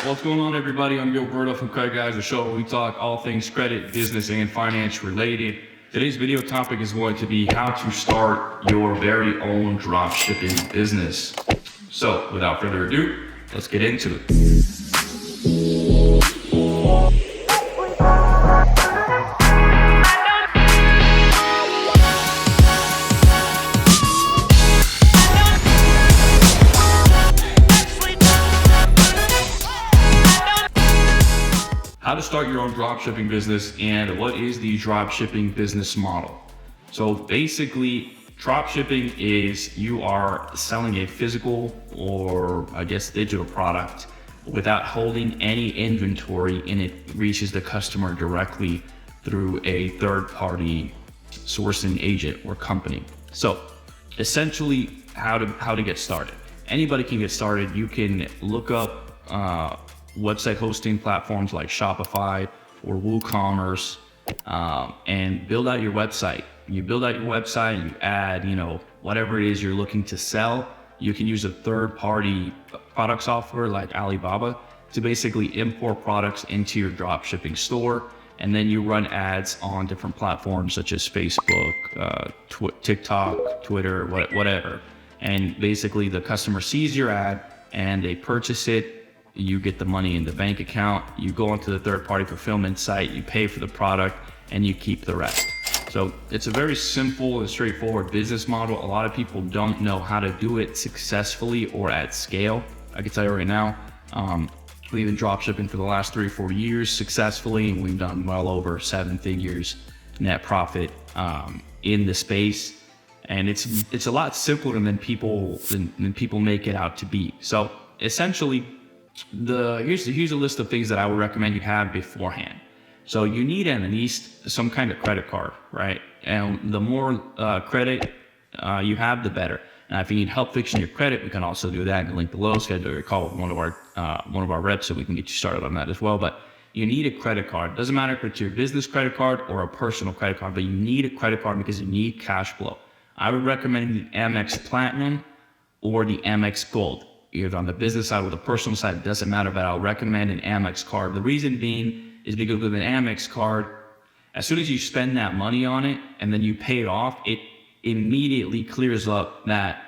What's going on, everybody? I'm Gilberto from Credit Guys, the show where we talk all things credit, business, and finance related. Today's video topic is going to be how to start your very own dropshipping business. So, without further ado, let's get into it. How to start your own dropshipping business and what is the dropshipping business model. So basically, dropshipping is you are selling a physical or digital product without holding any inventory, and it reaches the customer directly through a third-party sourcing agent or company. So essentially, how to get started. Anybody can get started. You can look up website hosting platforms like Shopify or WooCommerce and build out your website. You build out your website and you add, whatever it is you're looking to sell. You can use a third-party product software like Alibaba to basically import products into your dropshipping store, and then you run ads on different platforms such as Facebook, TikTok, Twitter, whatever. And basically the customer sees your ad and they purchase it. You get the money in the bank account, you go onto the third-party fulfillment site, you pay for the product, and you keep the rest. So it's a very simple and straightforward business model. A lot of people don't know how to do it successfully or at scale. I can tell you right now, we've been dropshipping for the last 3 or 4 years successfully, and we've done well over 7 figures net profit in the space. And it's a lot simpler than people make it out to be. So essentially, here's a list of things that I would recommend you have beforehand. So you need at least some kind of credit card, right? And the more credit you have, the better. Now, if you need help fixing your credit, we can also do that in the link below. Schedule a call with one of our reps so we can get you started on that as well. But you need a credit card. Doesn't matter if it's your business credit card or a personal credit card, but you need a credit card because you need cash flow. I would recommend the Amex Platinum or the Amex Gold. Either on the business side or the personal side, it doesn't matter, but I'll recommend an Amex card. The reason being is because with an Amex card, as soon as you spend that money on it and then you pay it off, it immediately clears up that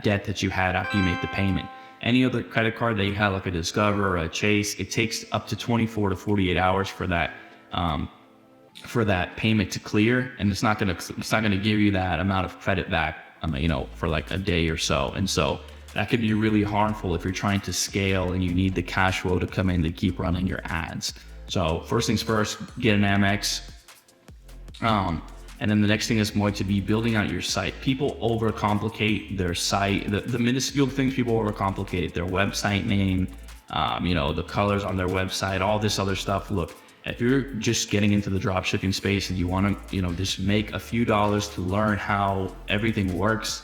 debt that you had after you make the payment. Any other credit card that you have, like a Discover or a Chase, it takes up to 24 to 48 hours for that payment to clear, and it's not gonna give you that amount of credit back, for like a day or so. And so that could be really harmful if you're trying to scale and you need the cash flow to come in to keep running your ads. So first things first, get an Amex. And then the next thing is going to be building out your site. People overcomplicate their site. The minuscule things people overcomplicate, their website name, the colors on their website, all this other stuff. Look, if you're just getting into the dropshipping space and you want to, just make a few dollars to learn how everything works,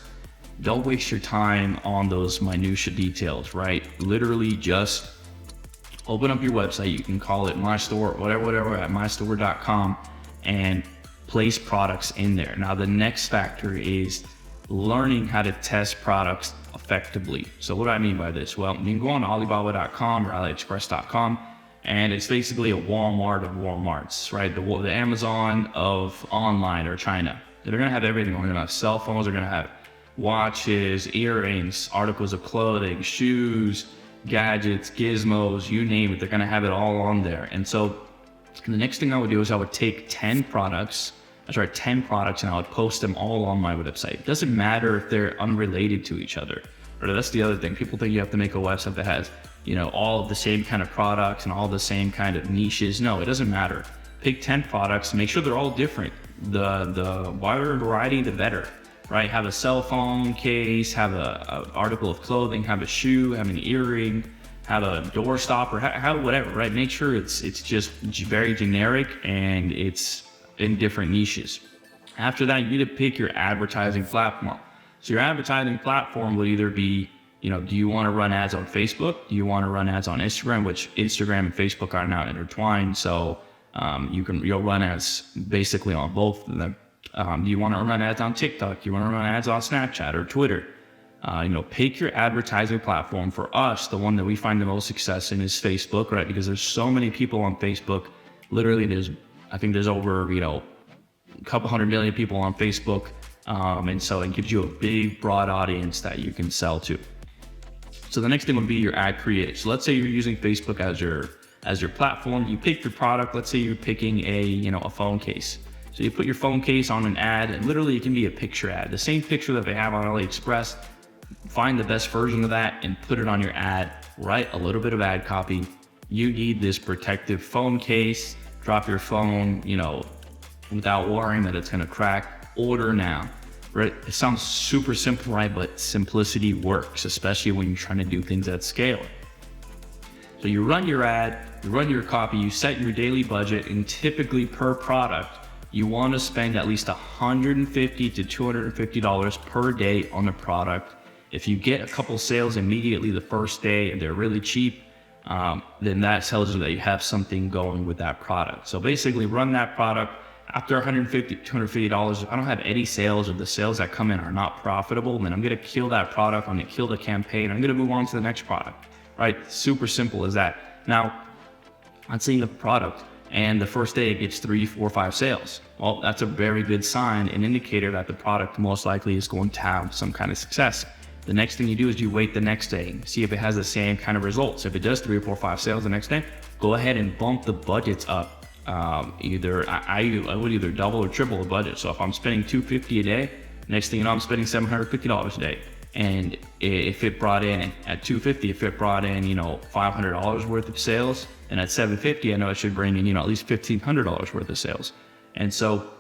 don't waste your time on those minutia details, right? Literally just open up your website. You can call it My Store, whatever, at mystore.com, and place products in there. Now, the next factor is learning how to test products effectively. So what do I mean by this? Well, you can go on Alibaba.com or AliExpress.com, and it's basically a Walmart of Walmarts, right? The Amazon of online or China. They're gonna have everything. We're gonna have cell phones, they're gonna have watches, earrings, articles of clothing, shoes, gadgets, gizmos, you name it, they're gonna have it all on there. And so the next thing I would do is I would take 10 products, and I would post them all on my website. It doesn't matter if they're unrelated to each other. Or that's the other thing. People think you have to make a website that has, all of the same kind of products and all the same kind of niches. No, it doesn't matter. Pick 10 products, make sure they're all different. The wider variety, the better. Right? Have a cell phone case, have a article of clothing, have a shoe, have an earring, have a door stopper, have whatever, right? Make sure it's just very generic and it's in different niches. After that, you need to pick your advertising platform. So your advertising platform would either be, do you want to run ads on Facebook? Do you want to run ads on Instagram, which Instagram and Facebook are now intertwined. So you'll run ads basically on both of them. Do you want to run ads on TikTok? Do you want to run ads on Snapchat or Twitter? Pick your advertising platform. For us, the one that we find the most success in is Facebook, right? Because there's so many people on Facebook. Literally, I think there's over, a couple 100 million people on Facebook. And so it gives you a big, broad audience that you can sell to. So the next thing would be your ad creative. So let's say you're using Facebook as your platform. You pick your product. Let's say you're picking a phone case. So you put your phone case on an ad, and literally it can be a picture ad. The same picture that they have on AliExpress. Find the best version of that and put it on your ad. Write a little bit of ad copy. You need this protective phone case. Drop your phone, without worrying that it's going to crack. Order now. Right? It sounds super simple, right? But simplicity works, especially when you're trying to do things at scale. So you run your ad, you run your copy, you set your daily budget, and typically per product, you want to spend at least $150 to $250 per day on a product. If you get a couple sales immediately the first day and they're really cheap, then that tells you that you have something going with that product. So basically run that product. After $150, $250, if I don't have any sales, or the sales that come in are not profitable, then I'm going to kill that product. I'm going to kill the campaign. I'm going to move on to the next product, right? Super simple as that. Now, let's say you have a product and the first day it gets 3, 4, 5 sales. Well, that's a very good sign, an indicator that the product most likely is going to have some kind of success. The next thing you do is you wait the next day, see if it has the same kind of results. If it does 3 or 4 or 5 sales the next day, go ahead and bump the budgets up. I would either double or triple the budget. So if I'm spending $250 a day, next thing you know, I'm spending $750 a day. And if it brought in at $250, if it brought in, $500 worth of sales, and at $750, I know it should bring in, at least $1,500 worth of sales. And so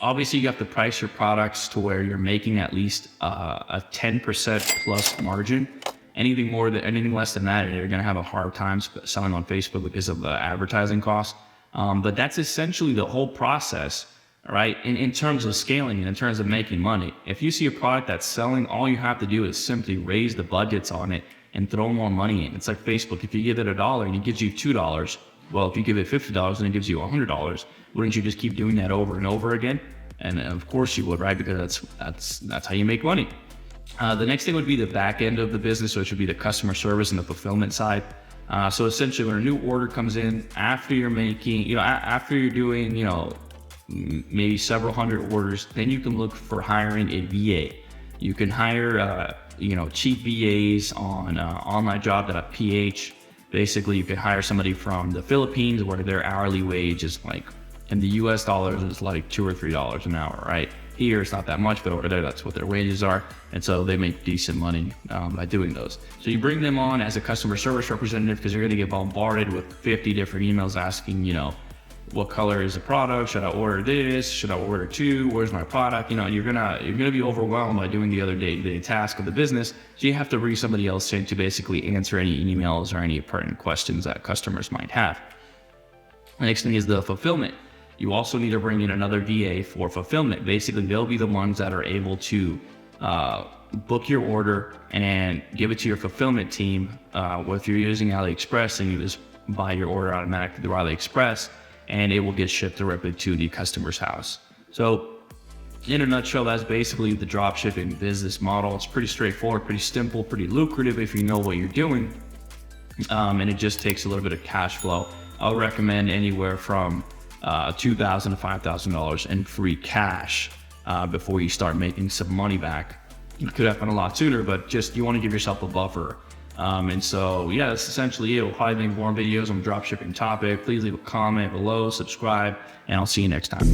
obviously you have to price your products to where you're making at least a 10% plus margin. Anything less than that, you're going to have a hard time selling on Facebook because of the advertising costs. But that's essentially the whole process, right? In terms of scaling and in terms of making money. If you see a product that's selling, all you have to do is simply raise the budgets on it and throw more money in. It's like Facebook. If you give it $1 and it gives you $2, well, if you give it $50 and it gives you $100, wouldn't you just keep doing that over and over again? And of course you would, right? Because that's how you make money. The next thing would be the back end of the business, which would be the customer service and the fulfillment side. So essentially when a new order comes in, after you're making, after you're doing, maybe several hundred orders, then you can look for hiring a VA. You can hire, cheap VAs on onlinejob.ph. Basically, you can hire somebody from the Philippines where their hourly wage is like, in the US dollars, it's like $2 or $3 an hour, right? Here, it's not that much, but over there, that's what their wages are. And so they make decent money by doing those. So you bring them on as a customer service representative because you're going to get bombarded with 50 different emails asking, what color is the product? Should I order this? Should I order 2? Where's my product? You're gonna be overwhelmed by doing the other day-to-day task of the business. So you have to bring somebody else in to basically answer any emails or any pertinent questions that customers might have. The next thing is the fulfillment. You also need to bring in another VA for fulfillment. Basically, they'll be the ones that are able to book your order and give it to your fulfillment team. If you're using AliExpress, then you just buy your order automatically through AliExpress, and it will get shipped directly to the customer's house. So in a nutshell, that's basically the dropshipping business model. It's pretty straightforward, pretty simple, pretty lucrative if you know what you're doing. And it just takes a little bit of cash flow. I'll recommend anywhere from $2,000 to $5,000 in free cash before you start making some money back. It could happen a lot sooner, but just you want to give yourself a buffer. And so, yeah, that's essentially it. We'll probably make more videos on the dropshipping topic. Please leave a comment below, subscribe, and I'll see you next time.